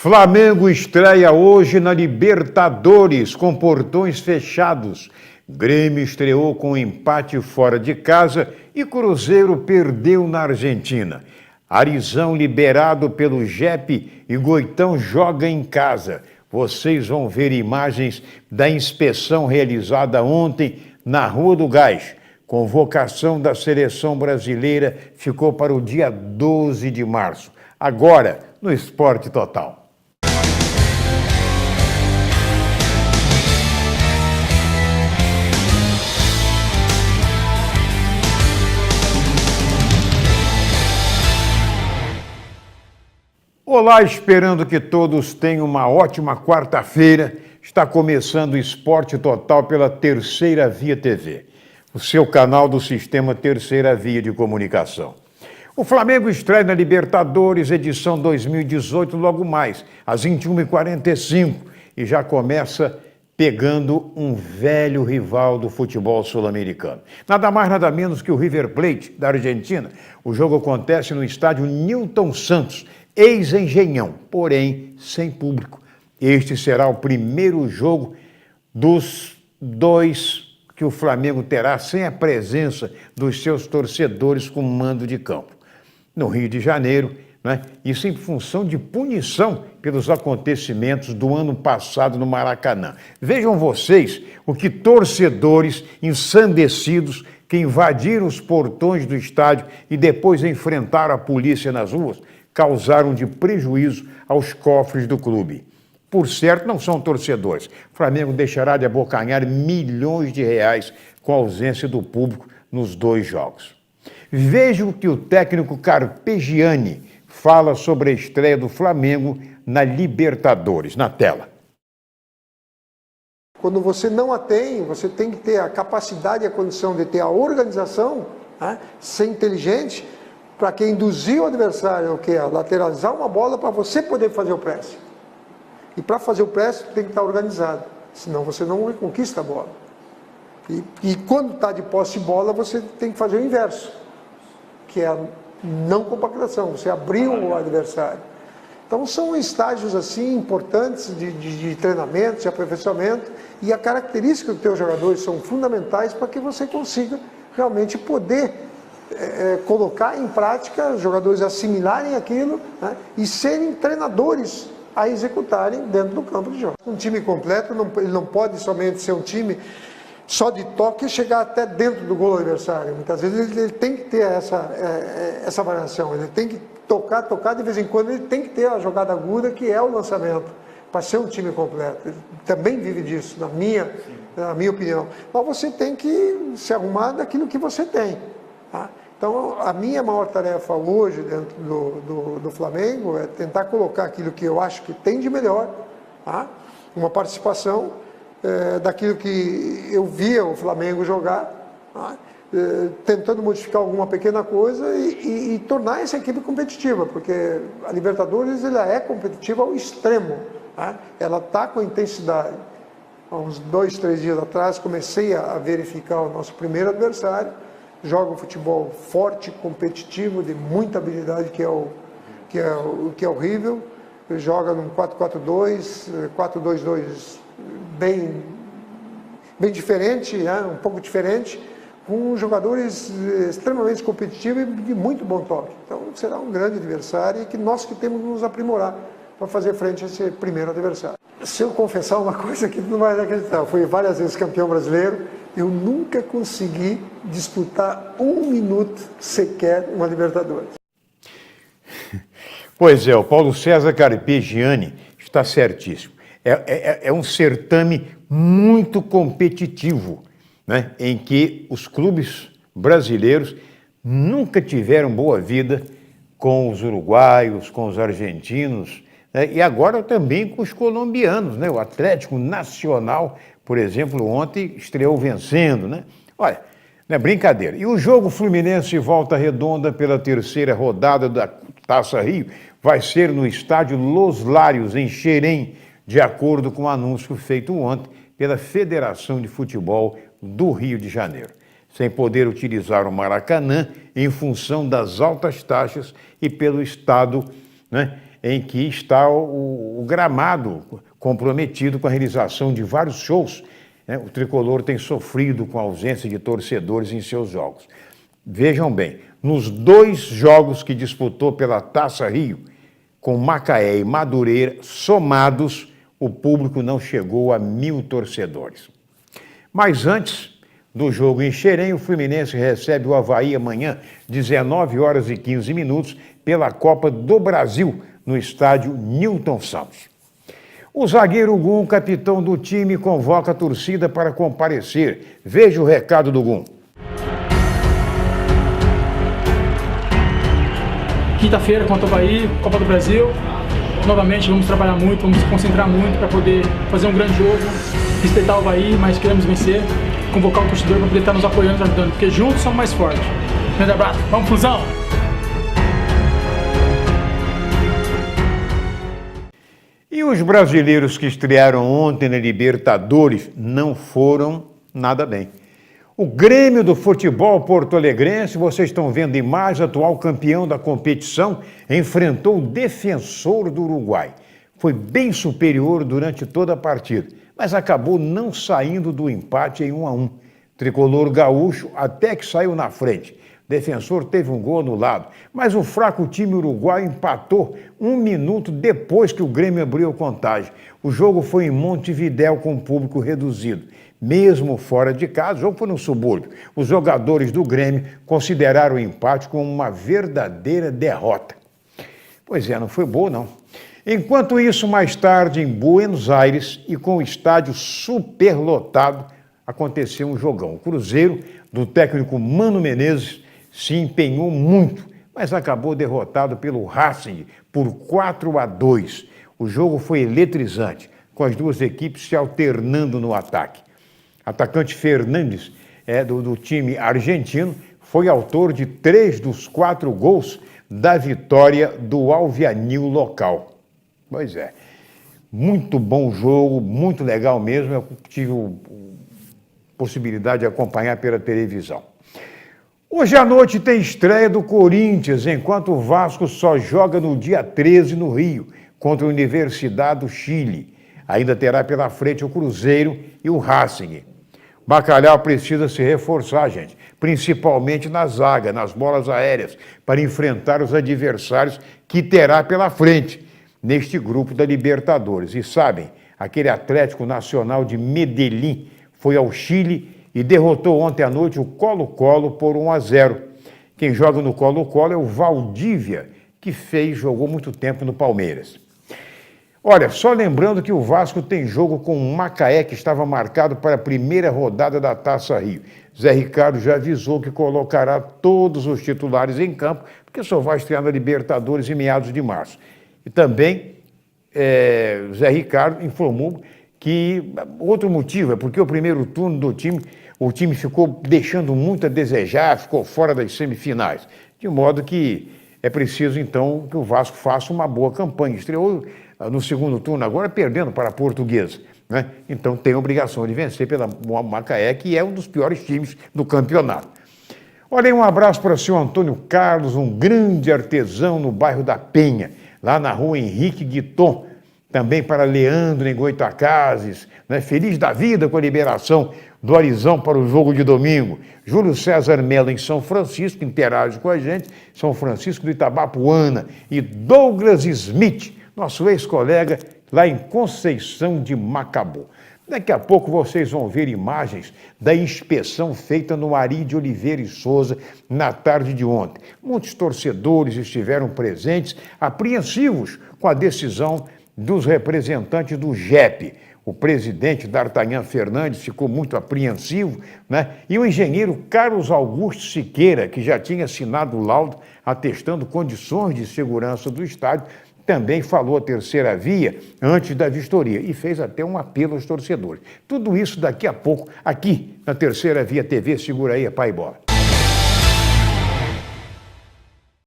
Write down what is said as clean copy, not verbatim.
Flamengo estreia hoje na Libertadores com portões fechados. Grêmio estreou com um empate fora de casa e Cruzeiro perdeu na Argentina. Arizão liberado pelo JEP e Goitão joga em casa. Vocês vão ver imagens da inspeção realizada ontem na Rua do Gás. Convocação da seleção brasileira ficou para o dia 12 de março. Agora, no Esporte Total. Olá, esperando que todos tenham uma ótima quarta-feira. Está começando o Esporte Total pela Terceira Via TV, o seu canal do sistema Terceira Via de Comunicação. O Flamengo estreia na Libertadores, edição 2018, logo mais, às 21h45, e já começa pegando um velho rival do futebol sul-americano. Nada mais, nada menos que o River Plate, da Argentina. O jogo acontece no estádio Newton Santos, ex-Engenhão, porém sem público. Este será o primeiro jogo dos dois que o Flamengo terá sem a presença dos seus torcedores com mando de campo. No Rio de Janeiro, né? Isso em função de punição pelos acontecimentos do ano passado no Maracanã. Vejam vocês o que torcedores ensandecidos que invadiram os portões do estádio e depois enfrentaram a polícia nas ruas causaram de prejuízo aos cofres do clube. Por certo, não são torcedores. O Flamengo deixará de abocanhar milhões de reais com a ausência do público nos dois jogos. Veja o que o técnico Carpegiani fala sobre a estreia do Flamengo na Libertadores, na tela. Quando você não a tem, você tem que ter a capacidade e a condição de ter a organização, né, ser inteligente, para que induzir o adversário a lateralizar uma bola para você poder fazer o press. E para fazer o press tem que estar organizado, senão você não conquista a bola. E quando está de posse de bola, você tem que fazer o inverso, que é a não compactação, você abrir o adversário. Então são estágios assim importantes de treinamento, de aperfeiçoamento, e a característica dos teus jogadores são fundamentais para que você consiga realmente poder colocar em prática, os jogadores assimilarem aquilo, né, e serem treinadores a executarem dentro do campo de jogo. Um time completo, ele não pode somente ser um time só de toque e chegar até dentro do gol do adversário. Muitas vezes ele tem que ter essa variação, ele tem que tocar de vez em quando, ele tem que ter a jogada aguda que é o lançamento, para ser um time completo. Ele também vive disso, na minha opinião. Mas você tem que se arrumar daquilo que você tem. Tá? Então, a minha maior tarefa hoje dentro do Flamengo é tentar colocar aquilo que eu acho que tem de melhor, tá? Uma participação daquilo que eu via o Flamengo jogar, tá? Tentando modificar alguma pequena coisa e tornar essa equipe competitiva, porque a Libertadores ela é competitiva ao extremo, tá? Ela está com intensidade. Há uns 2, 3 dias atrás comecei a verificar o nosso primeiro adversário. Joga um futebol forte, competitivo, de muita habilidade, que é horrível. Joga num 4-4-2, 4-2-2 bem diferente, né? Um pouco diferente, com jogadores extremamente competitivos e de muito bom toque. Então será um grande adversário e que nós que temos que nos aprimorar para fazer frente a esse primeiro adversário. Se eu confessar uma coisa que não vai acreditar, eu fui várias vezes campeão brasileiro, eu nunca consegui disputar 1 minuto sequer uma Libertadores. Pois é, o Paulo César Carpegiani está certíssimo. É um certame muito competitivo, né, em que os clubes brasileiros nunca tiveram boa vida com os uruguaios, com os argentinos, né, e agora também com os colombianos, né? O Atlético Nacional, por exemplo, ontem estreou vencendo, né? Olha, não é brincadeira. E o jogo Fluminense Volta Redonda pela terceira rodada da Taça Rio vai ser no estádio Los Lários, em Xerém, de acordo com o anúncio feito ontem pela Federação de Futebol do Rio de Janeiro, sem poder utilizar o Maracanã em função das altas taxas e pelo estado, né, em que está o o gramado comprometido com a realização de vários shows, né? O Tricolor tem sofrido com a ausência de torcedores em seus jogos. Vejam bem, nos 2 jogos que disputou pela Taça Rio, com Macaé e Madureira, somados, o público não chegou a 1.000 torcedores. Mas antes do jogo em Xerém, o Fluminense recebe o Avaí amanhã, 19h15, pela Copa do Brasil, no estádio Newton Santos. O zagueiro Gum, capitão do time, convoca a torcida para comparecer. Veja o recado do Gum. Quinta-feira contra o Avaí, Copa do Brasil. Novamente vamos trabalhar muito, vamos se concentrar muito para poder fazer um grande jogo, respeitar o Avaí, mas queremos vencer, convocar o torcedor para poder estar nos apoiando, nos ajudando, porque juntos somos mais fortes. Grande abraço, vamos Flusão! E os brasileiros que estrearam ontem na Libertadores não foram nada bem. O Grêmio do futebol porto-alegrense, vocês estão vendo imagens, atual campeão da competição, enfrentou o Defensor do Uruguai. Foi bem superior durante toda a partida, mas acabou não saindo do empate em 1-1. Tricolor gaúcho até que saiu na frente. Defensor teve um gol anulado, mas o fraco time uruguaio empatou 1 minuto depois que o Grêmio abriu a contagem. O jogo foi em Montevidéu com público reduzido. Mesmo fora de casa, o jogo foi no subúrbio. Os jogadores do Grêmio consideraram o empate como uma verdadeira derrota. Pois é, não foi boa, não. Enquanto isso, mais tarde, em Buenos Aires, e com o estádio superlotado, aconteceu um jogão. O Cruzeiro, do técnico Mano Menezes, se empenhou muito, mas acabou derrotado pelo Racing por 4-2. O jogo foi eletrizante, com as duas equipes se alternando no ataque. Atacante Fernandes, do time argentino, foi autor de 3 dos 4 gols da vitória do Alvianil local. Pois é, muito bom jogo, muito legal mesmo, eu tive a possibilidade de acompanhar pela televisão. Hoje à noite tem estreia do Corinthians, enquanto o Vasco só joga no dia 13 no Rio, contra a Universidade do Chile. Ainda terá pela frente o Cruzeiro e o Racing. Bacalhau precisa se reforçar, gente, principalmente na zaga, nas bolas aéreas, para enfrentar os adversários que terá pela frente neste grupo da Libertadores. E sabem, aquele Atlético Nacional de Medellín foi ao Chile e derrotou ontem à noite o Colo-Colo por 1-0. Quem joga no Colo-Colo é o Valdívia, que jogou muito tempo no Palmeiras. Olha, só lembrando que o Vasco tem jogo com o Macaé, que estava marcado para a primeira rodada da Taça Rio. Zé Ricardo já avisou que colocará todos os titulares em campo, porque só vai estrear na Libertadores em meados de março. E também Zé Ricardo informou que outro motivo é porque o primeiro turno do time, o time ficou deixando muito a desejar, ficou fora das semifinais. De modo que é preciso, então, que o Vasco faça uma boa campanha. Estreou no segundo turno agora perdendo para a Portuguesa, né? Então tem a obrigação de vencer pela Macaé, que é um dos piores times do campeonato. Olha, um abraço para o senhor Antônio Carlos, um grande artesão no bairro da Penha, lá na rua Henrique Guiton. Também para Leandro em Goitacazes, né? Feliz da vida com a liberação do Arizão para o jogo de domingo. Júlio César Mello em São Francisco, interage com a gente, São Francisco do Itabapuana. E Douglas Smith, nosso ex-colega, lá em Conceição de Macabu. Daqui a pouco vocês vão ver imagens da inspeção feita no Ari de Oliveira e Souza na tarde de ontem. Muitos torcedores estiveram presentes, apreensivos com a decisão dos representantes do JEP. O presidente D'Artagnan Fernandes ficou muito apreensivo, né? E o engenheiro Carlos Augusto Siqueira, que já tinha assinado o laudo atestando condições de segurança do estádio, também falou a terceira via antes da vistoria e fez até um apelo aos torcedores. Tudo isso daqui a pouco, aqui na Terceira Via TV. Segura aí, pai e bola.